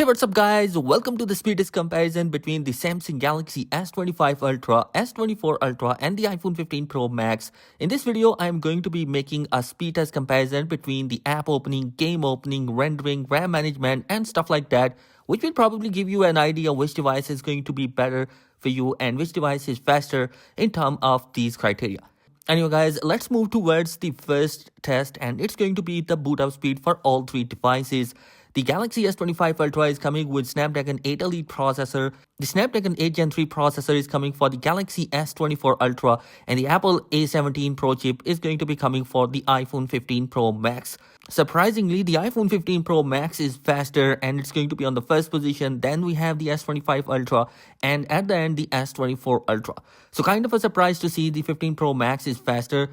Hey, what's up guys? Welcome to the speed test comparison between the Samsung Galaxy S25 Ultra, S24 Ultra and the iPhone 15 Pro Max. In this video, I am going to be making a speed test comparison between the app opening, game opening, rendering, RAM management and stuff like that, which will probably give you an idea which device is going to be better for you and which device is faster in terms of these criteria. Anyway guys, let's move towards the first test and it's going to be the boot up speed for all three devices. The Galaxy S25 Ultra is coming with Snapdragon 8 Elite processor. The Snapdragon 8 Gen 3 processor is coming for the Galaxy S24 Ultra and the Apple A17 Pro chip is going to be coming for the iPhone 15 Pro Max. Surprisingly, the iPhone 15 Pro Max is faster and it's going to be on the first position. Then we have the S25 Ultra and at the end the S24 Ultra. So kind of a surprise to see the 15 Pro Max is faster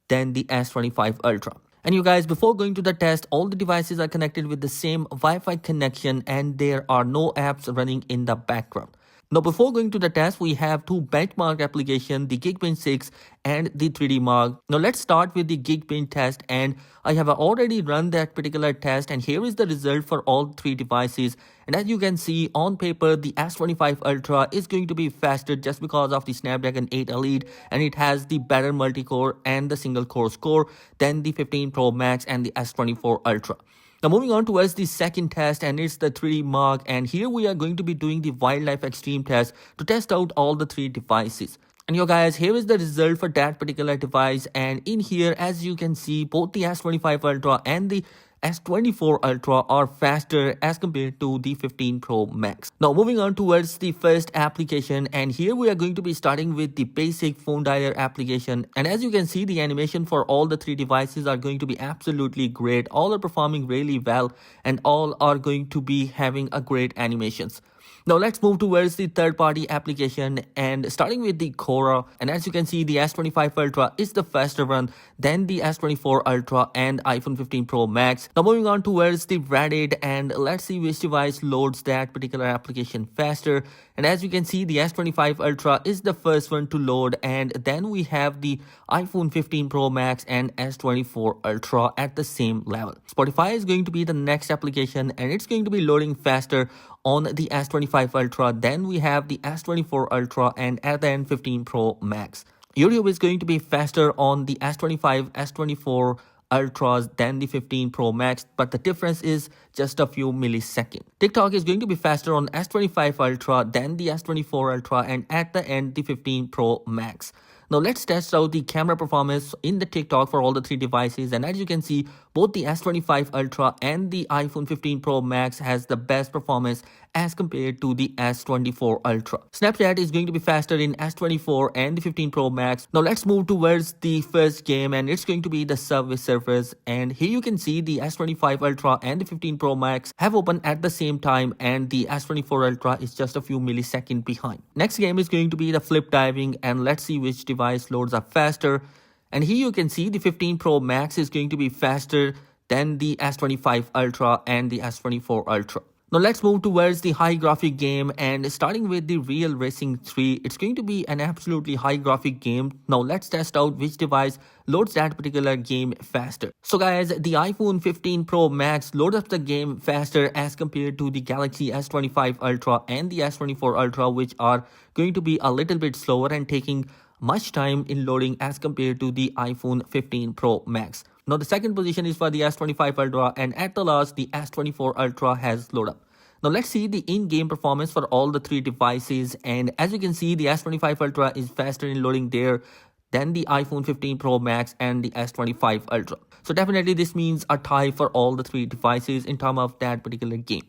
than the S25 Ultra. And you guys, before going to the test, all the devices are connected with the same Wi-Fi connection and there are no apps running in the background. Now, before going to the test, we have two benchmark applications, the GeekBench 6 and the 3D Mark. Now, let's start with the GeekBench test and I have already run that particular test and here is the result for all three devices. And as you can see on paper, the S25 Ultra is going to be faster just because of the Snapdragon 8 Elite and it has the better multi-core and the single core score than the 15 Pro Max and the S24 Ultra. Now moving on towards the second test and it's the 3D Mark and here we are going to be doing the wildlife extreme test to test out all the three devices. And you guys, here is the result for that particular device and in here as you can see both the S25 Ultra and the S24 Ultra are faster as compared to the 15 Pro Max. Now moving on towards the first application and here we are going to be starting with the basic phone dialer application and as you can see the animation for all the three devices are going to be absolutely great. All are performing really well and all are going to be having a great animations. Now let's move towards the third-party application and starting with the Quora and as you can see the S25 Ultra is the faster one than the S24 Ultra and iPhone 15 Pro Max. Now moving on towards the Reddit and let's see which device loads that particular application faster and as you can see the S25 Ultra is the first one to load and then we have the iPhone 15 Pro Max and S24 Ultra at the same level. Spotify is going to be the next application and it's going to be loading faster on the S25 Ultra, then we have the S24 Ultra and at the end 15 Pro Max. YouTube is going to be faster on the S25, S24 Ultras than the 15 Pro Max, but the difference is just a few milliseconds. TikTok is going to be faster on S25 Ultra than the S24 Ultra and at the end the 15 Pro Max. Now let's test out the camera performance in the TikTok for all the three devices and as you can see both the S25 Ultra and the iPhone 15 Pro Max has the best performance as compared to the S24 Ultra. Snapchat is going to be faster in S24 and the 15 Pro Max. Now let's move towards the first game and it's going to be the Subway Surfers and here you can see the S25 Ultra and the 15 Pro Max have opened at the same time and the S24 Ultra is just a few milliseconds behind. Next game is going to be the Flip Diving and let's see which device loads up faster. And here you can see the 15 Pro Max is going to be faster than the S25 Ultra and the S24 Ultra. Now let's move towards the high graphic game and starting with the Real Racing 3, it's going to be an absolutely high graphic game. Now let's test out which device loads that particular game faster. So guys, the iPhone 15 Pro Max loads up the game faster as compared to the Galaxy S25 Ultra and the S24 Ultra, which are going to be a little bit slower and taking much time in loading as compared to the iPhone 15 Pro Max. Now the second position is for the S25 Ultra and at the last the S24 Ultra has load up. Now let's see the in-game performance for all the three devices and as you can see the S25 Ultra is faster in loading there than the iPhone 15 Pro Max and the S25 Ultra. So definitely this means a tie for all the three devices in terms of that particular game.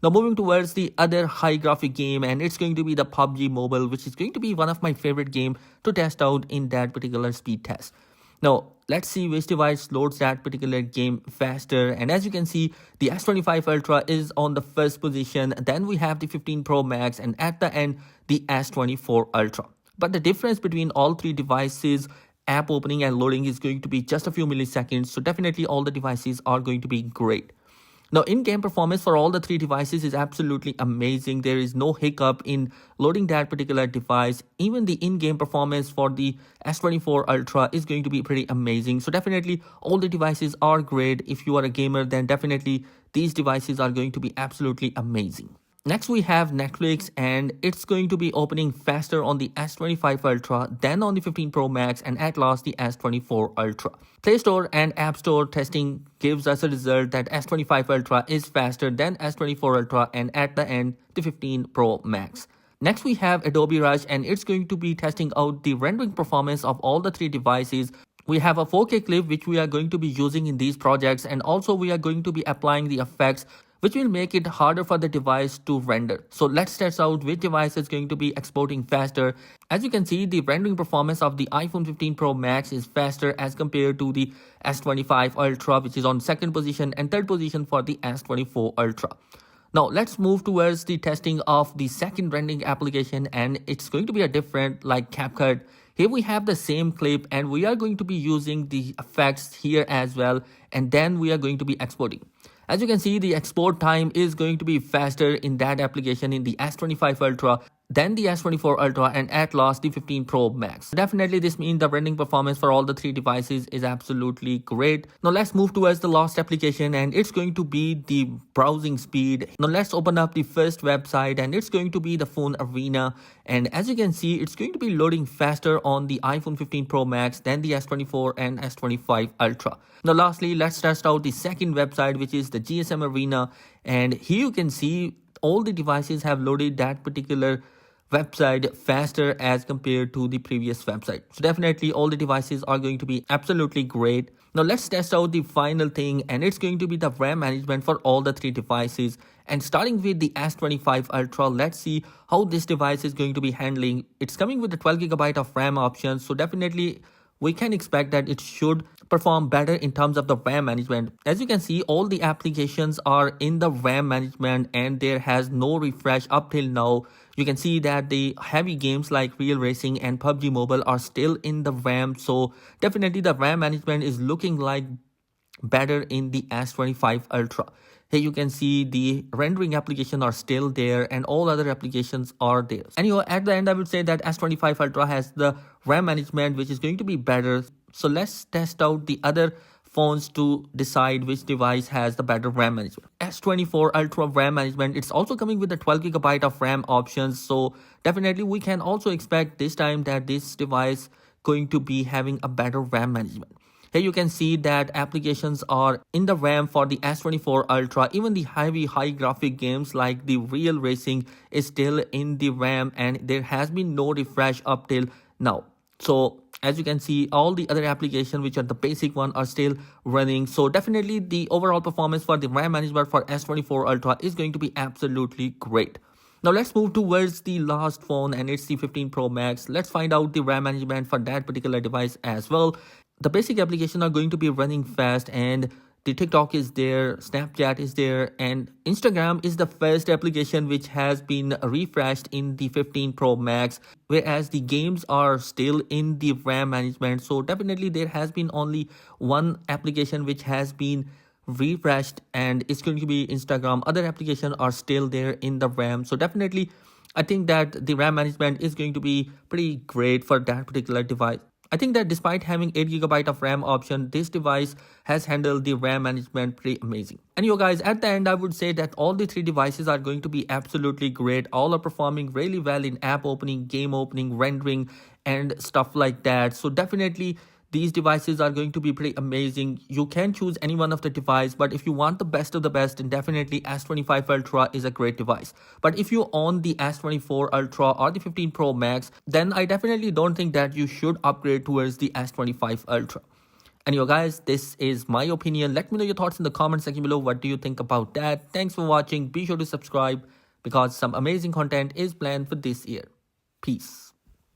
Now moving towards the other high graphic game and it's going to be the PUBG Mobile, which is going to be one of my favorite game to test out in that particular speed test. Now let's see which device loads that particular game faster and as you can see the S25 Ultra is on the first position, then we have the 15 Pro Max and at the end the S24 Ultra. But the difference between all three devices, app opening and loading, is going to be just a few milliseconds, so definitely all the devices are going to be great. Now, in-game performance for all the three devices is absolutely amazing. There is no hiccup in loading that particular device. Even the in-game performance for the S24 Ultra is going to be pretty amazing. So definitely all the devices are great. If you are a gamer, then definitely these devices are going to be absolutely amazing. Next, we have Netflix, and it's going to be opening faster on the S25 Ultra than on the 15 Pro Max and at last the S24 Ultra. Play Store and App Store testing gives us a result that S25 Ultra is faster than S24 Ultra and at the end the 15 Pro Max. Next, we have Adobe Rush, and it's going to be testing out the rendering performance of all the three devices. We have a 4K clip which we are going to be using in these projects, and also we are going to be applying the effects which will make it harder for the device to render. So let's test out which device is going to be exporting faster. As you can see, the rendering performance of the iPhone 15 Pro Max is faster as compared to the S25 Ultra, which is on second position, and third position for the S24 Ultra. Now let's move towards the testing of the second rendering application, and it's going to be a different like CapCut. Here we have the same clip and we are going to be using the effects here as well, and then we are going to be exporting. As you can see, the export time is going to be faster in that application in the S25 Ultra than the S24 Ultra and at last the 15 Pro Max. Definitely this means the rendering performance for all the three devices is absolutely great. Now let's move towards the last application, and it's going to be the browsing speed. Now let's open up the first website, and it's going to be the phone arena. And as you can see, it's going to be loading faster on the iPhone 15 Pro Max than the S24 and S25 Ultra. Now lastly, let's test out the second website, which is the GSM Arena. And here you can see all the devices have loaded that particular website faster as compared to the previous website. So definitely all the devices are going to be absolutely great. Now let's test out the final thing, and it's going to be the RAM management for all the three devices. And starting with the S25 Ultra, let's see how this device is going to be handling. It's coming with the 12GB of RAM options, so definitely we can expect that it should perform better in terms of the RAM management. As you can see, all the applications are in the RAM management and there has no refresh up till now. You can see that the heavy games like Real Racing and PUBG Mobile are still in the RAM. So definitely the RAM management is looking like better in the S25 Ultra. Here you can see the rendering application are still there and all other applications are there. Anyway, at the end I would say that S25 Ultra has the RAM management which is going to be better. So let's test out the other phones to decide which device has the better RAM management. S24 Ultra RAM management, it's also coming with the 12GB of RAM options. So definitely we can also expect this time that this device going to be having a better RAM management. Here you can see that applications are in the RAM for the S24 Ultra. Even the heavy high graphic games like the Real Racing is still in the RAM and there has been no refresh up till now. So as you can see, all the other applications which are the basic one are still running. So definitely the overall performance for the RAM management for S24 Ultra is going to be absolutely great. Now let's move towards the last phone, and it's the 15 Pro Max. Let's find out the RAM management for that particular device as well. The basic applications are going to be running fast, and the TikTok is there, Snapchat is there, and Instagram is the first application which has been refreshed in the 15 Pro Max, whereas the games are still in the RAM management. So definitely there has been only one application which has been refreshed, and it's going to be Instagram. Other applications are still there in the RAM. So definitely I think that the RAM management is going to be pretty great for that particular device. I think that despite having 8GB of RAM option, this device has handled the RAM management pretty amazing. And you guys, at the end, I would say that all the three devices are going to be absolutely great. All are performing really well in app opening, game opening, rendering, and stuff like that. So definitely these devices are going to be pretty amazing. You can choose any one of the device, but if you want the best of the best, then definitely S25 Ultra is a great device. But if you own the S24 Ultra or the 15 Pro Max, then I definitely don't think that you should upgrade towards the S25 Ultra. Anyway guys, this is my opinion. Let me know your thoughts in the comment section below. What do you think about that? Thanks for watching. Be sure to subscribe because some amazing content is planned for this year. Peace.